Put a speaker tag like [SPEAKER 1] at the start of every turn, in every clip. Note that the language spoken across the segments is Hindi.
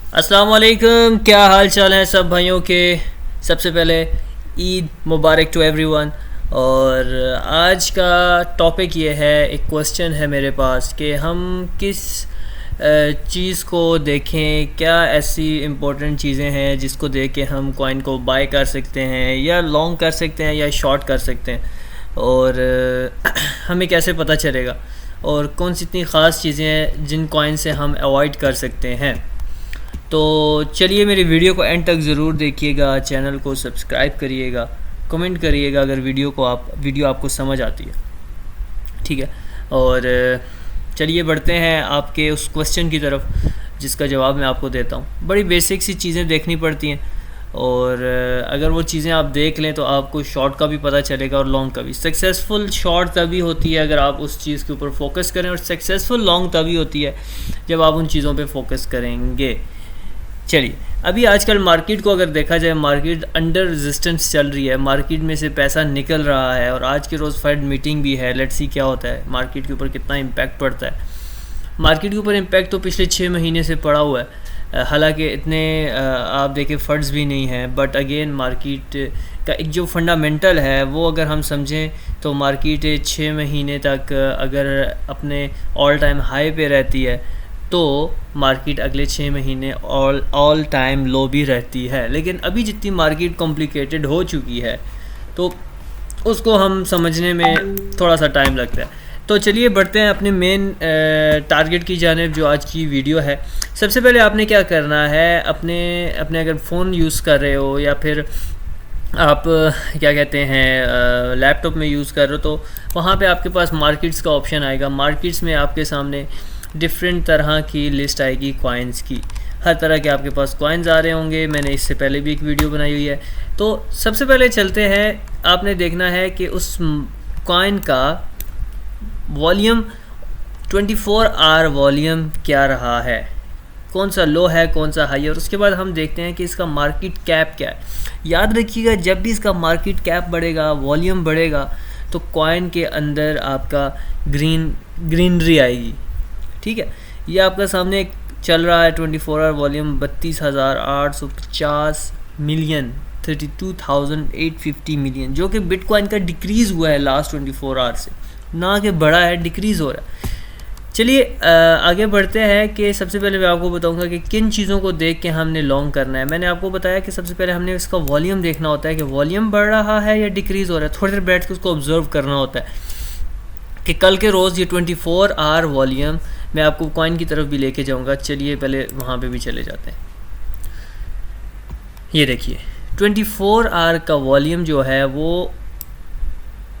[SPEAKER 1] अस्सलाम वालेकुम, क्या हाल चाल है सब भाइयों के। सबसे पहले ईद मुबारक टू एवरीवन। और आज का टॉपिक ये है, एक क्वेश्चन है मेरे पास कि हम किस चीज़ को देखें, क्या ऐसी इम्पोर्टेंट चीज़ें हैं जिसको देख के हम कॉइन को बाय कर सकते हैं या लॉन्ग कर सकते हैं या शॉर्ट कर सकते हैं, और हमें कैसे पता चलेगा, और कौन सी इतनी ख़ास चीज़ें हैं जिन कॉइन से हम अवॉइड कर सकते हैं। तो चलिए मेरी वीडियो को एंड तक ज़रूर देखिएगा, चैनल को सब्सक्राइब करिएगा, कमेंट करिएगा अगर वीडियो आपको समझ आती है, ठीक है। और चलिए बढ़ते हैं आपके उस क्वेश्चन की तरफ जिसका जवाब मैं आपको देता हूँ। बड़ी बेसिक सी चीज़ें देखनी पड़ती हैं, और अगर वो चीज़ें आप देख लें तो आपको शॉर्ट का भी पता चलेगा और लॉन्ग का भी। सक्सेसफुल शॉर्ट तभी होती है अगर आप उस चीज़ के ऊपर फोकस करें, और सक्सेसफुल लॉन्ग तभी होती है जब आप उन चीज़ों पे फोकस करेंगे। चलिए, अभी आजकल मार्केट को अगर देखा जाए, मार्केट अंडर रेजिस्टेंस चल रही है, मार्केट में से पैसा निकल रहा है, और आज के रोज़ फेड मीटिंग भी है। लेट्स सी क्या होता है, मार्केट के ऊपर कितना इम्पैक्ट पड़ता है। मार्केट के ऊपर इम्पैक्ट तो पिछले 6 महीने से पड़ा हुआ है, हालांकि इतने आप देखें फंड्स भी नहीं हैं, बट अगेन मार्केट का एक जो फंडामेंटल है वो अगर हम समझें तो मार्केट 6 महीने तक अगर अपने ऑल टाइम हाई पे रहती है तो मार्केट अगले 6 महीने ऑल टाइम लो भी रहती है। लेकिन अभी जितनी मार्केट कॉम्प्लिकेटेड हो चुकी है तो उसको हम समझने में थोड़ा सा टाइम लगता है। तो चलिए बढ़ते हैं अपने मेन टारगेट की जानिब, जो आज की वीडियो है। सबसे पहले आपने क्या करना है, अपने अगर फ़ोन यूज़ कर रहे हो या फिर आप क्या कहते हैं लैपटॉप में यूज़ कर रहे हो, तो वहाँ पे आपके पास मार्केट्स का ऑप्शन आएगा। मार्केट्स में आपके सामने डिफरेंट तरह की लिस्ट आएगी कॉइन्स की, हर तरह के आपके पास कॉइन्स आ रहे होंगे। मैंने इससे पहले भी एक वीडियो बनाई हुई है। तो सबसे पहले चलते हैं, आपने देखना है कि उस कॉइन का वॉल्यूम 24 आवर वॉल्यूम क्या रहा है, कौन सा लो है कौन सा हाई है, और उसके बाद हम देखते हैं कि इसका मार्केट कैप क्या है। याद रखिएगा, जब भी इसका मार्केट कैप बढ़ेगा, वॉल्यूम बढ़ेगा, तो कॉइन के अंदर आपका ग्रीनरी आएगी, ठीक है। ये आपका सामने एक चल रहा है 24 आवर वॉल्यूम 32,850 मिलियन, 32,850 मिलियन, जो कि बिटकॉइन का डिक्रीज़ हुआ है लास्ट 24 आवर से, ना कि बढ़ा है, डिक्रीज़ हो रहा है। चलिए आगे बढ़ते हैं कि सबसे पहले मैं आपको बताऊंगा कि किन चीज़ों को देख के हमने लॉन्ग करना है। मैंने आपको बताया कि सबसे पहले हमने इसका वॉल्यूम देखना होता है कि वॉल्यूम बढ़ रहा है या डिक्रीज़ हो रहा है। थोड़ी देर बैठ के उसको ऑब्जर्व करना होता है कि कल के रोज़ ये 24 आवर वॉल्यूम, मैं आपको कॉइन की तरफ भी लेके जाऊंगा। चलिए पहले वहाँ पे भी चले जाते हैं। ये देखिए 24 आवर का वॉल्यूम जो है वो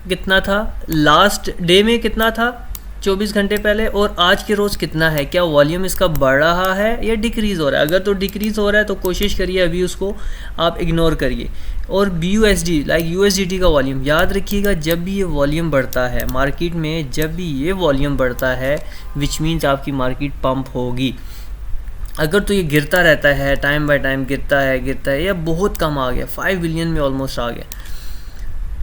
[SPEAKER 1] कितना था, लास्ट डे में कितना था 24 घंटे पहले, और आज के रोज़ कितना है। क्या वॉल्यूम इसका बढ़ रहा है या डिक्रीज़ हो रहा है? अगर तो डिक्रीज़ हो रहा है तो कोशिश करिए अभी उसको आप इग्नोर करिए। और BUSD लाइक USDT का वॉल्यूम, याद रखिएगा जब भी ये वॉल्यूम बढ़ता है मार्केट में, जब भी ये वॉल्यूम बढ़ता है विच मीन्स आपकी मार्केट पंप होगी। अगर तो ये गिरता रहता है, टाइम बाय टाइम गिरता है, या बहुत कम आ गया, 5 बिलियन में ऑलमोस्ट आ गया,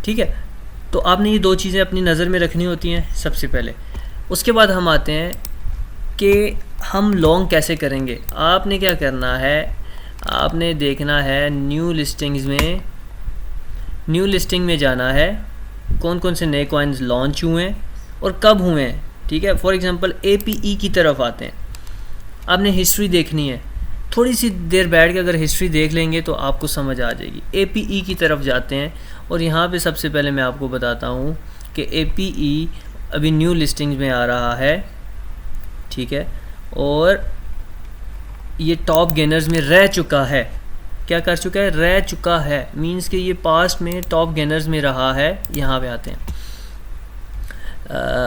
[SPEAKER 1] ठीक है, तो आपने ये दो चीज़ें अपनी नज़र में रखनी होती हैं सबसे पहले। उसके बाद हम आते हैं कि हम लॉन्ग कैसे करेंगे। आपने क्या करना है, आपने देखना है न्यू लिस्टिंग में जाना है, कौन कौन से नए कॉइन्स लॉन्च हुए हैं और कब हुए हैं, ठीक है। फॉर एग्जांपल APE की तरफ आते हैं, आपने हिस्ट्री देखनी है। थोड़ी सी देर बैठ के अगर हिस्ट्री देख लेंगे तो आपको समझ आ जाएगी। APE की तरफ जाते हैं, और यहाँ पे सबसे पहले मैं आपको बताता हूँ कि APE अभी न्यू लिस्टिंग में आ रहा है, ठीक है, और ये टॉप गेनर्स में रह चुका है। क्या कर चुका है? रह चुका है, मींस कि ये पास्ट में टॉप गेनर्स में रहा है। यहाँ पे आते हैं,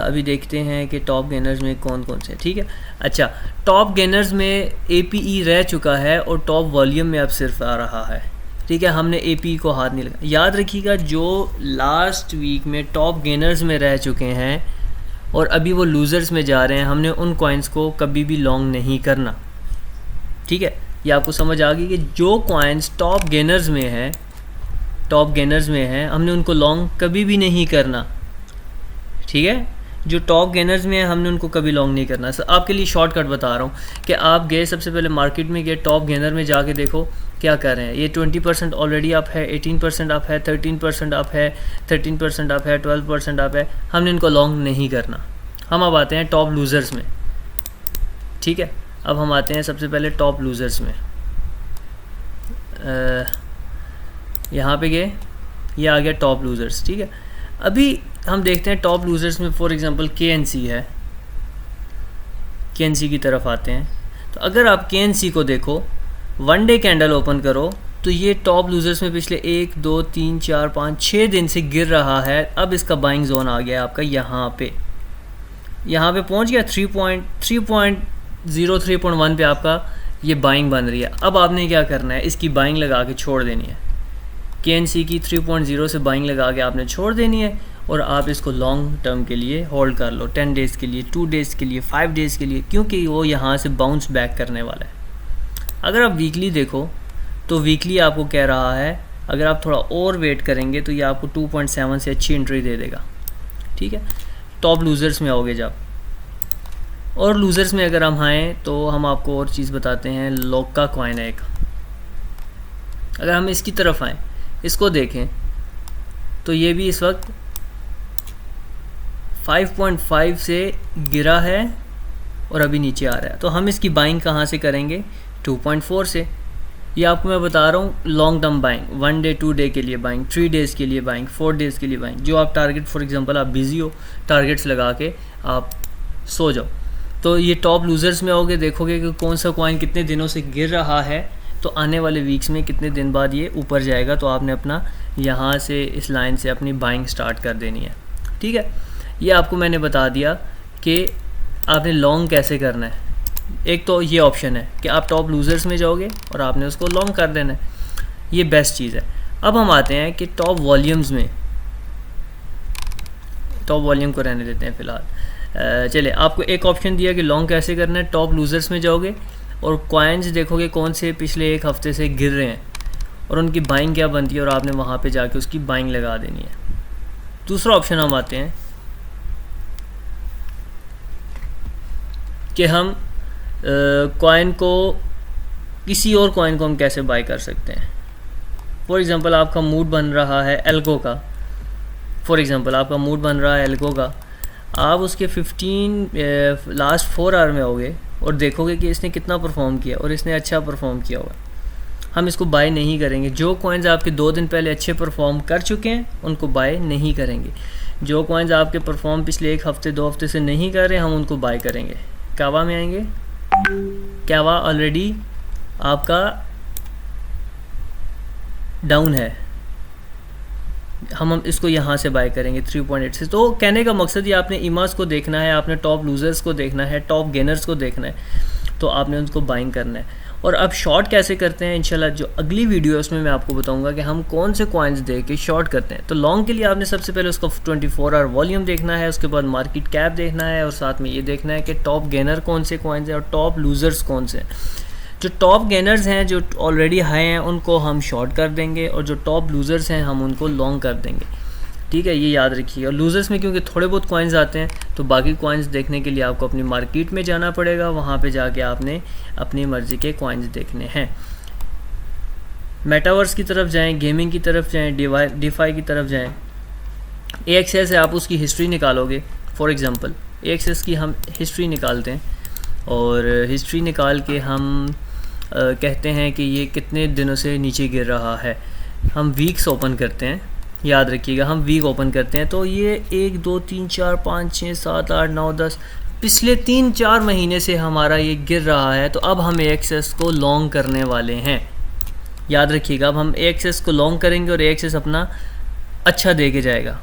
[SPEAKER 1] अभी देखते हैं कि टॉप गेनर्स में कौन कौन से, ठीक है। अच्छा, टॉप गेनर्स में APE रह चुका है और टॉप वॉल्यूम में अब सिर्फ आ रहा है, ठीक है। हमने APE को हाथ नहीं लगा। याद रखिएगा जो लास्ट वीक में टॉप गेनर्स में रह चुके हैं और अभी वो लूज़र्स में जा रहे हैं, हमने उन कॉइन्स को कभी भी लॉन्ग नहीं करना, ठीक है। ये आपको समझ आ गई कि जो कॉइन्स टॉप गेनर्स में हैं हमने उनको लॉन्ग कभी भी नहीं करना, ठीक है। जो टॉप गेनर्स में है हमने उनको कभी लॉन्ग नहीं करना। सर आपके लिए शॉर्टकट बता रहा हूँ कि आप गए सबसे पहले मार्केट में गए, टॉप गेनर में जाके देखो क्या कर रहे हैं। ये 20% ऑलरेडी अप है, 18% अप है, 13% अप है, 13% अप है, 12% अप है। हमने इनको लॉन्ग नहीं करना। हम अब आते हैं टॉप लूज़र्स में। ठीक है, अब हम आते हैं सबसे पहले टॉप लूज़र्स में। यहाँ पे गए, ये आ गया टॉप लूज़र्स। ठीक है, अभी हम देखते हैं टॉप लूज़र्स में फॉर एग्जांपल KNC है। KNC की तरफ आते हैं। तो अगर आप KNC को देखो, 1 डे कैंडल ओपन करो तो ये टॉप लूज़र्स में पिछले 1 2 3 4 5 6 दिन से गिर रहा है। अब इसका बाइंग जोन आ गया आपका यहाँ पे पहुँच गया 3.03.1 पे आपका ये बाइंग बन रही है। अब आपने क्या करना है, इसकी बाइंग लगा के छोड़ देनी है। KNC की 3.0 से बाइंग लगा के आपने छोड़ देनी है और आप इसको लॉन्ग टर्म के लिए होल्ड कर लो, 10 डेज़ के लिए, 2 डेज़ के लिए, 5 डेज़ के लिए, क्योंकि वो यहाँ से बाउंस बैक करने वाला है। अगर आप वीकली देखो तो वीकली आपको कह रहा है अगर आप थोड़ा और वेट करेंगे तो ये आपको 2.7 से अच्छी एंट्री दे देगा। ठीक है, टॉप लूज़र्स में आओगे जब, और लूज़र्स में अगर हम आएँ तो हम आपको और चीज़ बताते हैं। लोका कॉइन है एक, अगर हम इसकी तरफ आएँ, इसको देखें तो ये भी इस वक्त 5.5 से गिरा है और अभी नीचे आ रहा है। तो हम इसकी बाइंग कहाँ से करेंगे, 2.4 से। ये आपको मैं बता रहा हूँ long term buying, 1 day 2 day के लिए बाइंग, 3 डेज़ के लिए बाइंग, 4 डेज़ के लिए बाइंग। जो आप टारगेट फॉर एग्जांपल आप बिज़ी हो, टारगेट्स लगा के आप सो जाओ। तो ये टॉप लूज़र्स में आओगे, देखोगे कि कौन सा कॉइन कितने दिनों से गिर रहा है, तो आने वाले वीक्स में कितने दिन बाद ये ऊपर जाएगा। तो आपने अपना यहाँ से इस लाइन से अपनी बाइंग स्टार्ट कर देनी है। ठीक है, ये आपको मैंने बता दिया कि आपने लॉन्ग कैसे करना है। एक तो ये ऑप्शन है कि आप टॉप लूज़र्स में जाओगे और आपने उसको लॉन्ग कर देना है, ये बेस्ट चीज़ है। अब हम आते हैं कि टॉप वॉल्यूम्स में, टॉप वॉल्यूम को रहने देते हैं फ़िलहाल। चलिए, आपको एक ऑप्शन दिया कि लॉन्ग कैसे करना है। टॉप लूज़र्स में जाओगे और कॉइन्स देखोगे कौन से पिछले 1 हफ्ते से गिर रहे हैं और उनकी बाइंग क्या बनती है और आपने वहाँ पे जाके उसकी बाइंग लगा देनी है। दूसरा ऑप्शन हम आते हैं कि हम कॉइन को, किसी और कॉइन को हम कैसे बाय कर सकते हैं। फॉर एग्ज़ाम्पल आपका मूड बन रहा है एल्गो का, आप उसके 15 लास्ट 4 आवर में आओगे और देखोगे कि इसने कितना परफॉर्म किया और इसने अच्छा परफॉर्म किया हुआ। हम इसको बाय नहीं करेंगे। जो कॉइन्स आपके 2 दिन पहले अच्छे परफॉर्म कर चुके हैं उनको बाय नहीं करेंगे। जो कॉइन्स आपके परफॉर्म पिछले 1 हफ्ते 2 हफ्ते से नहीं कर रहे हम उनको बाय करेंगे। कावा में आएंगे, कावा ऑलरेडी आपका डाउन है, हम इसको यहाँ से बाय करेंगे 3.8 से। तो कहने का मकसद ये, आपने इमास को देखना है, आपने टॉप लूज़र्स को देखना है, टॉप गेनर्स को देखना है, तो आपने उनको बाइंग करना है। और अब शॉर्ट कैसे करते हैं इंशाल्लाह जो अगली वीडियो है उसमें मैं आपको बताऊंगा कि हम कौन से कॉइन्स दे के शॉर्ट करते हैं। तो लॉन्ग के लिए आपने सबसे पहले उसका 24 आवर वॉल्यूम देखना है, उसके बाद मार्केट कैप देखना है और साथ में ये देखना है कि टॉप गेनर कौन से कॉइन्स हैं और टॉप लूज़र्स कौन से हैं। जो टॉप गेनर्स हैं जो ऑलरेडी हाई हैं उनको हम शॉर्ट कर देंगे और जो टॉप लूज़र्स हैं हम उनको लॉन्ग कर देंगे। ठीक है, ये याद रखिए। और लूज़र्स में क्योंकि थोड़े बहुत कॉइन्स आते हैं तो बाकी कॉइन्स देखने के लिए आपको अपनी मार्केट में जाना पड़ेगा, वहाँ पे जाके आपने अपनी मर्ज़ी के कॉइन्स देखने हैं। मेटावर्स की तरफ जाएं, गेमिंग की तरफ जाएं, डिफाई की तरफ जाएं। AXS से आप उसकी हिस्ट्री निकालोगे। फॉर एग्ज़ाम्पल AXS की हम हिस्ट्री निकालते हैं और हिस्ट्री निकाल के हम कहते हैं कि ये कितने दिनों से नीचे गिर रहा है। हम वीक्स ओपन करते हैं, याद रखिएगा हम वीक ओपन करते हैं। तो ये 1 2 3 4 5 6 7 8 9 10 पिछले 3-4 महीने से हमारा ये गिर रहा है। तो अब हम AXS को लॉन्ग करने वाले हैं, याद रखिएगा। अब हम AXS को लॉन्ग करेंगे और AXS अपना अच्छा दे के जाएगा।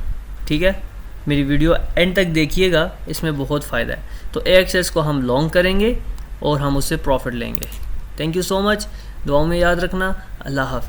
[SPEAKER 1] ठीक है, मेरी वीडियो एंड तक देखिएगा, इसमें बहुत फ़ायदा है। तो AXS को हम लॉन्ग करेंगे और हम उससे प्रॉफिट लेंगे। थैंक यू सो मच, दुआओं में याद रखना। अल्लाह हाफ़िज़।